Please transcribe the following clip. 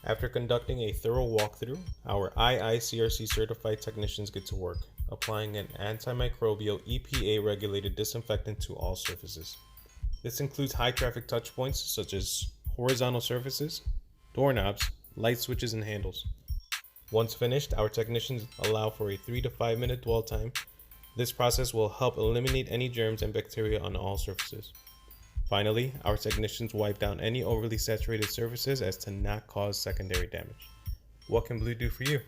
After conducting a thorough walkthrough, our IICRC-certified technicians get to work, applying an antimicrobial EPA-regulated disinfectant to all surfaces. This includes high-traffic touchpoints such as horizontal surfaces, doorknobs, light switches, and handles. Once finished, our technicians allow for a 3 to 5 minute dwell time. This process will help eliminate any germs and bacteria on all surfaces. Finally, our technicians wipe down any overly saturated surfaces as to not cause secondary damage. What can Blue do for you?